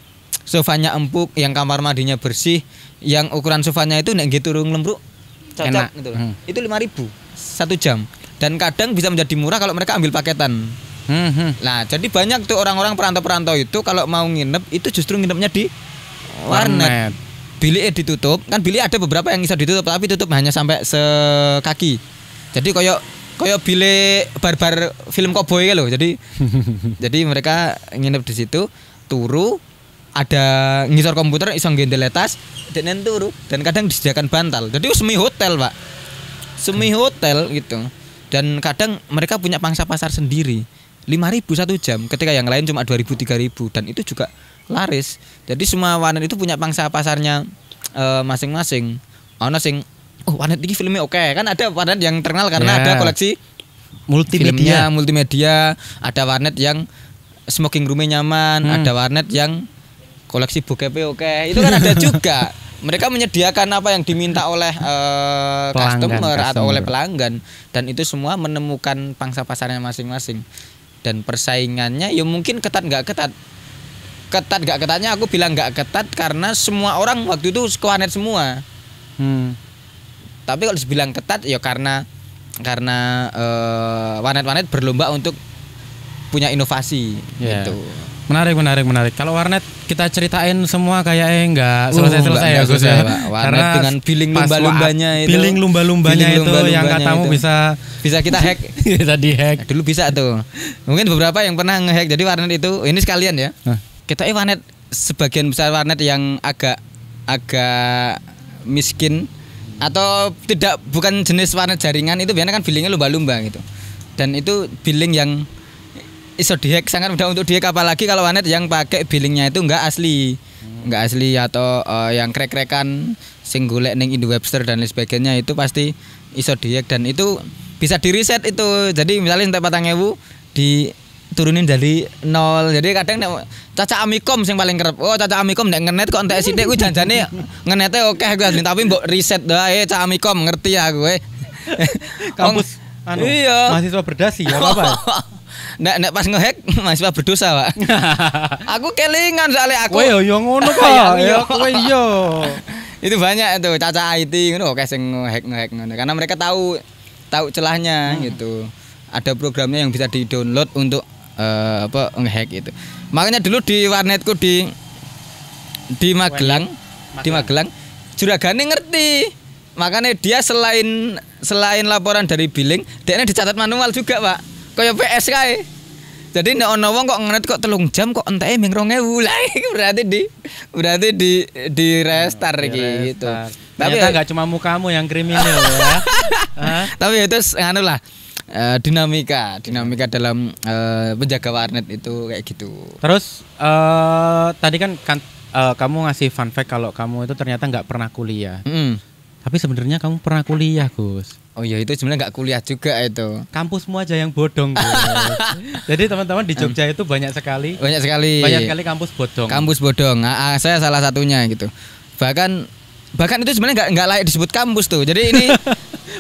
sofanya empuk, yang kamar mandinya bersih, yang ukuran sofanya itu nek gitu lembruk cocok gitu. Itu 5.000 1 jam. Dan kadang bisa menjadi murah kalau mereka ambil paketan. Nah, jadi banyak tuh orang-orang perantau-perantau itu kalau mau nginep itu justru nginepnya di warnet. Biliknya ditutup, kan bilik ada beberapa yang bisa ditutup tapi tutup hanya sampai sekaki. Jadi koyo bilik barbar film koboi loh. Jadi mereka nginep di situ, turu, ada ngisor komputer iso nggendel tas dan turu, dan kadang disediakan bantal. Jadi semi hotel, Pak. Semi hotel gitu. Dan kadang mereka punya pangsa pasar sendiri. 5.000 1 jam ketika yang lain cuma 2.000 3.000 dan itu juga laris. Jadi semua warnet itu punya pangsa pasarnya masing-masing. Ono sing warnet ini filmnya oke. Kan ada warnet yang terkenal karena ada koleksi multimedia, ada warnet yang smoking roomnya nyaman, ada warnet yang koleksi bokep oke. Itu kan ada juga. Mereka menyediakan apa yang diminta oleh customer atau oleh pelanggan, dan itu semua menemukan pangsa pasarnya masing-masing. Dan persaingannya ya mungkin ketat nggak ketatnya aku bilang nggak ketat karena semua orang waktu itu ke warnet semua. Tapi kalau dibilang ketat ya karena warnet-warnet berlomba untuk punya inovasi gitu. Menarik. Kalau warnet kita ceritain semua kayaknya enggak selesai ya Gus ya. Karena dengan billing lumba-lumbanya itu yang katamu bisa kita hack. Bisa dihack. Dulu bisa tuh. Mungkin beberapa yang pernah ngehack. Jadi warnet itu ini sekalian ya. Kita warnet sebagian besar warnet yang agak miskin atau bukan jenis warnet jaringan itu biasanya kan billingnya lumba-lumba gitu. Dan itu billing yang iso dihack, sangat mudah untuk dihack, apalagi kalau warnet yang pakai billingnya itu enggak asli atau yang krek-krekan sing golek ning Indo Webster dan lain sebagainya, itu pasti iso dihack dan itu bisa di reset itu. Jadi misalnya entek 4.000 diturunin dari 0. Jadi kadang Caca Amikom sing paling kerep. Caca Amikom nek ngenet kok entek sithik kuwi janjane ngenete oke gue asli, tapi mbok reset wae Caca Amikom, ngerti ya gue. Kampus iya. Mahasiswa berdasi ya apa? Nek pas ngehack mahasiswa berdosa, Pak. Aku kelingan soalnya aku. Kowe yo ngono kok. Ya kowe yo. Itu banyak itu Caca IT ngono oke sing ngehack ngono. Karena mereka tahu celahnya gitu. Ada programnya yang bisa di-download untuk ngehack itu. Makanya dulu di warnetku di Magelang, juragane ngerti. Makanya dia selain laporan dari billing, dia dicatat manual juga, Pak. Kayak PS kae. Jadi nek ana wong kok ngenet kok 3 jam kok enteke ming 2.000. Lah iki berarti di restart iki gitu. Tapi enggak cuma mukamu yang kriminal ya. Tapi itu anu lah. Dinamika dalam penjaga warnet itu kayak gitu. Terus tadi kan kamu ngasih fun fact kalau kamu itu ternyata nggak pernah kuliah. Tapi sebenarnya kamu pernah kuliah, Gus. Oh iya, itu sebenarnya nggak kuliah juga itu. Kampusmu aja yang bodong, Gus. Jadi teman-teman di Jogja itu banyak sekali kampus bodong. Kampus bodong. Saya salah satunya gitu. Bahkan itu sebenarnya nggak layak disebut kampus tuh. Jadi ini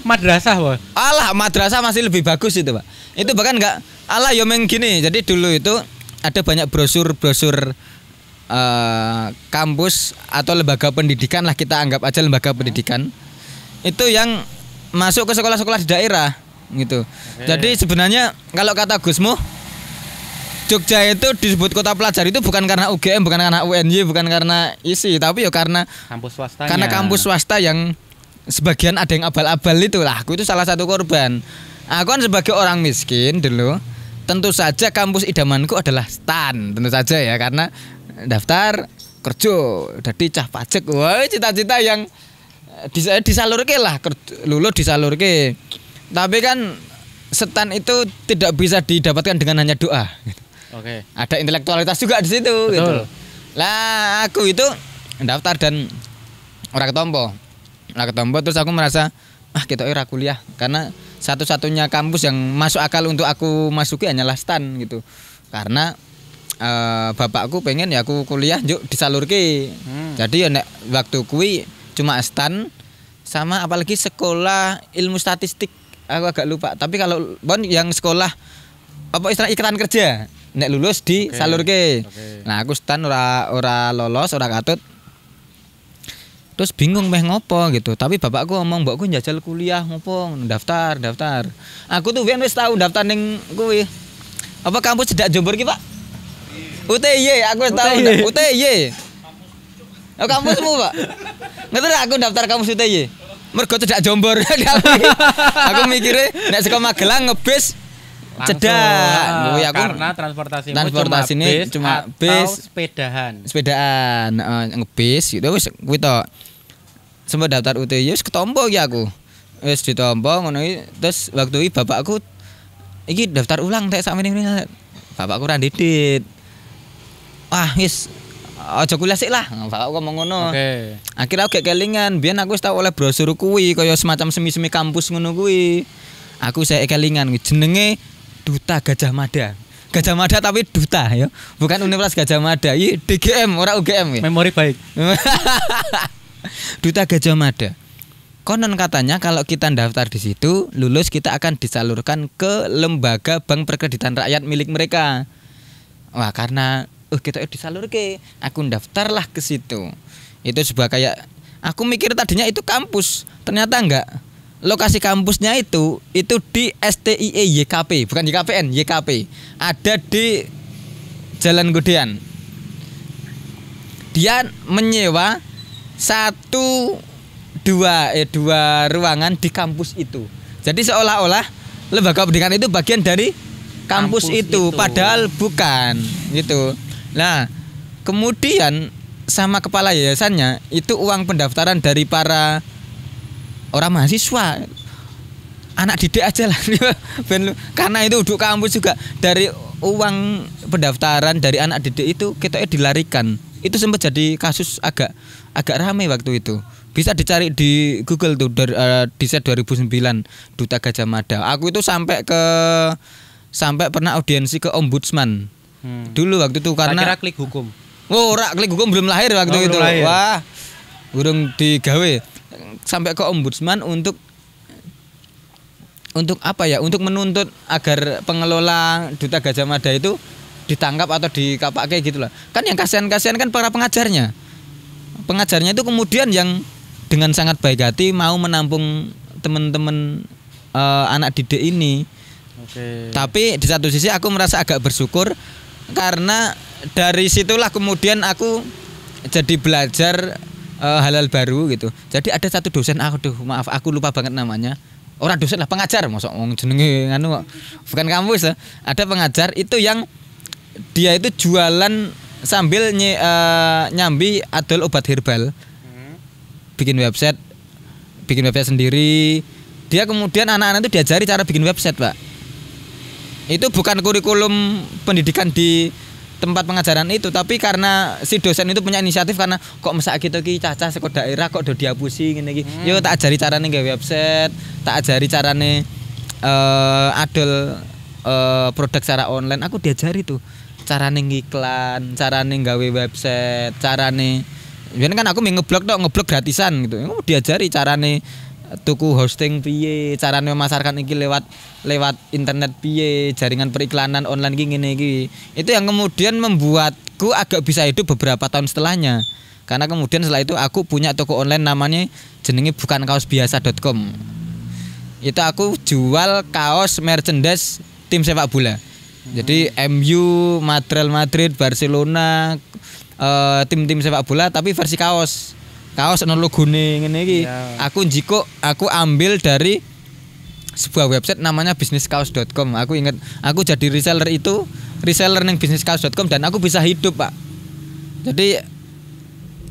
madrasah, Wah. Alah, madrasah masih lebih bagus itu, Pak. Itu bahkan nggak alah yo meng gini. Jadi dulu itu ada banyak brosur kampus atau lembaga pendidikan lah, kita anggap aja lembaga pendidikan. Itu yang masuk ke sekolah-sekolah di daerah gitu. Jadi sebenarnya kalau kata Gusmu, Jogja itu disebut kota pelajar itu bukan karena UGM, bukan karena UNY, bukan karena ISI, tapi ya karena kampus swastanya. Karena kampus swasta yang sebagian ada yang abal-abal itu lah. Aku itu salah satu korban. Aku kan sebagai orang miskin dulu, tentu saja kampus idamanku adalah STAN, tentu saja ya, karena daftar kerja jadi cah pajak. Wah, cita-cita yang disalurke lah, lulus disalurke. Tapi kan STAN itu tidak bisa didapatkan dengan hanya doa. Oke. Ada intelektualitas juga di situ. Betul. Gitu. Lah aku itu daftar dan ora ketompo terus aku merasa kita ora kuliah karena satu-satunya kampus yang masuk akal untuk aku masuki hanyalah STAN gitu. Karena bapakku pengen ya aku kuliah yuk disalurke. Jadi ya nek waktu kuwi cuma STAN sama apalagi sekolah ilmu statistik, aku agak lupa. Tapi kalau yang sekolah apa istilah ikatan kerja, nek lulus disalurke. Nah aku STAN ora lolos, ora katut. Terus bingung meh ngopo gitu. Tapi bapakku ngomong, "Mbokku njajal kuliah ngopo, daftar." Aku tuh wis tahu daftar ning kuwi. Apa kampus Cedak Jombor ki, Pak? UTY, aku tahu UTY. Oh, kampusmu, Pak? Ngerti aku daftar kampus UTY. Mergo Cedak Jombor. Aku mikirnya nek saka Magelang ngebis Cedak. Karena transportasimu cuma bis sepedaan ngebis gitu wis kuwi to. Sempat daftar UTY wis ketompo iki aku. Wis ditompo ngono iki terus waktu iki bapakku iki daftar ulang tek sakmene. Bapakku ra ndidit. Wah, wis aja kuliah sik lah. Bapakku ngomong ngono. Akhirnya aku gak kelingan, biyen aku wis tau oleh brosur kuwi kaya semacam semi-semi kampus ngono kuwi. Aku saya kelingan jenenge Duta Gajah Mada. Gajah Mada tapi duta ya. Bukan Universitas Gajah Mada. Iki DGM ora UGM ya. Memori baik. Duta Gajah Mada. Konon katanya kalau kita daftar di situ, lulus kita akan disalurkan ke lembaga bank perkreditan rakyat milik mereka. Wah, karena kita disalurke, aku daftarlah ke situ. Itu sebuah kayak aku mikir tadinya itu kampus, ternyata enggak. Lokasi kampusnya itu di STIE YKP, bukan YKPN, YKP. Ada di Jalan Godean. Dia menyewa dua ruangan di kampus itu. Jadi seolah-olah lembaga pendidikan itu bagian dari kampus itu, padahal bukan gitu. Nah, kemudian sama kepala yayasannya itu uang pendaftaran dari para orang mahasiswa, anak didik aja lah. Karena itu duduk kampus juga, dari uang pendaftaran dari anak didik itu kita dilarikan. Itu sempat jadi kasus agak ramai waktu itu. Bisa dicari di Google tuh di set 2009 Duta Gajah Mada. Aku itu sampai pernah audiensi ke ombudsman. Dulu waktu itu karena kira klik hukum. Oh, klik hukum belum lahir waktu itu. Lahir. Wah, burung digawe. Sampai ke ombudsman untuk apa ya? Untuk menuntut agar pengelola Duta Gajah Mada itu ditangkap atau dikapake gitu lah. Kan yang kasihan-kasihan kan para pengajarnya. Pengajarnya itu kemudian yang dengan sangat baik hati mau menampung teman-teman anak didik ini. Tapi di satu sisi aku merasa agak bersyukur karena dari situlah kemudian aku jadi belajar hal-hal baru gitu. Jadi ada satu dosen, maaf aku lupa banget namanya. Orang dosen lah, pengajar, mosok wong jenenge anu bukan kampus ya. Ada pengajar itu yang dia itu jualan sambil nyambi adol obat herbal. Bikin website sendiri. Dia kemudian anak-anak itu diajari cara bikin website, Pak. Itu bukan kurikulum pendidikan di tempat pengajaran itu, tapi karena si dosen itu punya inisiatif karena kok mesak gitu ki cacah saka daerah kok do dihapusi ngene iki. Yo tak ajari carane gawe website, tak ajari carane adol produk secara online. Aku diajari tuh carane ngiklan, carane gawe website, carane biyen kan aku ngeblog tok, ngeblog gratisan gitu. Aku diajari carane tuku hosting piye, carane memasarkan iki lewat internet piye, jaringan periklanan online iki ngene iki. Itu yang kemudian membuatku agak bisa hidup beberapa tahun setelahnya. Karena kemudian setelah itu aku punya toko online namanya jenenge bukankaosbiasa.com. Itu aku jual kaos merchandise tim sepak bola. Jadi MU, Madrid, Barcelona, tim-tim sepak bola tapi versi kaos ono logone ngene iki. Aku njiko, aku ambil dari sebuah website namanya bisniskaos.com. Aku ingat aku jadi reseller ning bisniskaos.com dan aku bisa hidup, Pak. Jadi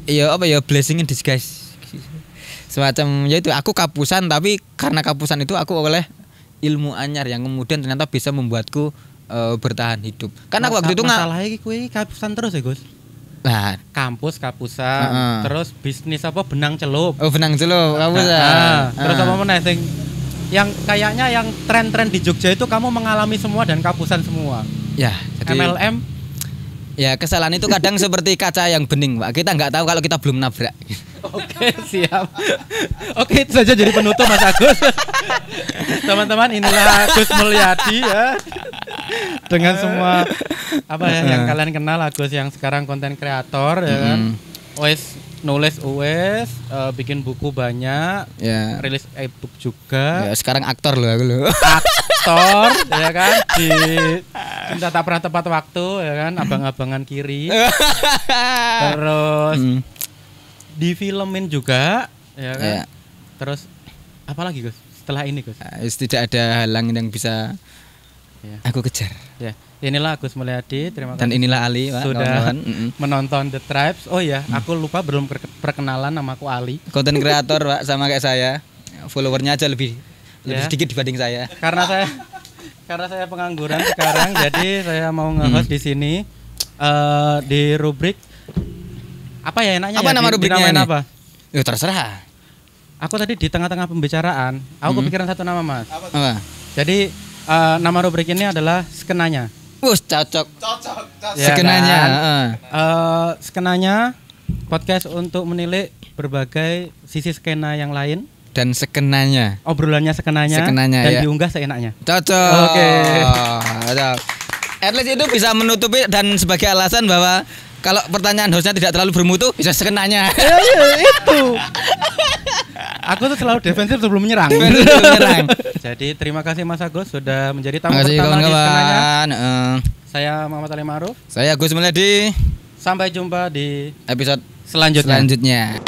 ya blessing in disguise. Semacam ya itu aku kapusan, tapi karena kapusan itu aku oleh ilmu anyar yang kemudian ternyata bisa membuatku bertahan hidup. Karena waktu itu masalahnya kuwi kapusan terus ya, Gus. Nah, kapusan, terus bisnis apa benang celup. Oh, benang celup, kapusan. Terus apa meneh sing yang kayaknya yang tren-tren di Jogja itu kamu mengalami semua dan kapusan semua. Ya, jadi MLM. Ya, kesalahan itu kadang seperti kaca yang bening, Pak. Kita nggak tahu kalau kita belum nabrak. Oke, siap. Oke, itu saja jadi penutup Mas Agus. Teman-teman, inilah Agus Mulyadi ya. Dengan semua yang kalian kenal, Agus yang sekarang konten kreator ya kan. Nulis bikin buku banyak, rilis e-book juga. Ya, sekarang aktor loh aku loh. Aktor ya kan di Cinta Tak Pernah Tepat Waktu ya kan, abang-abangan kiri. Terus di filmin juga ya kan. Terus apa lagi Gus? Setelah ini Gus? Tidak ada halang yang bisa aku kejar. Ya. Inilah Agus Mulyadi, terima kasih. Dan inilah Ali, Pak, sudah menonton The Tribes. Oh ya, aku lupa belum perkenalan, namaku Ali. Konten kreator, Pak, sama kayak saya. Followernya aja lebih sedikit dibanding saya. Karena saya pengangguran sekarang, jadi saya mau nge-host di sini di rubrik apa ya enaknya? Apa nama rubriknya ini? Apa? Ya terserah. Aku tadi di tengah-tengah pembicaraan, aku kepikiran satu nama, Mas. Apa? Jadi nama rubrik ini adalah Skenanya. Cocok. Ya, Skenanya. Kan? Skenanya podcast untuk menilik berbagai sisi skena yang lain dan skenanya. Obrolannya skenanya dan diunggah seenaknya. Cocok. Oke. At least itu bisa menutupi dan sebagai alasan bahwa kalau pertanyaan hostnya tidak terlalu bermutu bisa skenanya. Itu. Aku tuh selalu defensif sebelum menyerang. Jadi terima kasih Mas Agus sudah menjadi tamu pertama di Skenanya. Saya Muhammad Ali Ma'ruf. Saya Agus Mulyadi. Sampai jumpa di episode selanjutnya.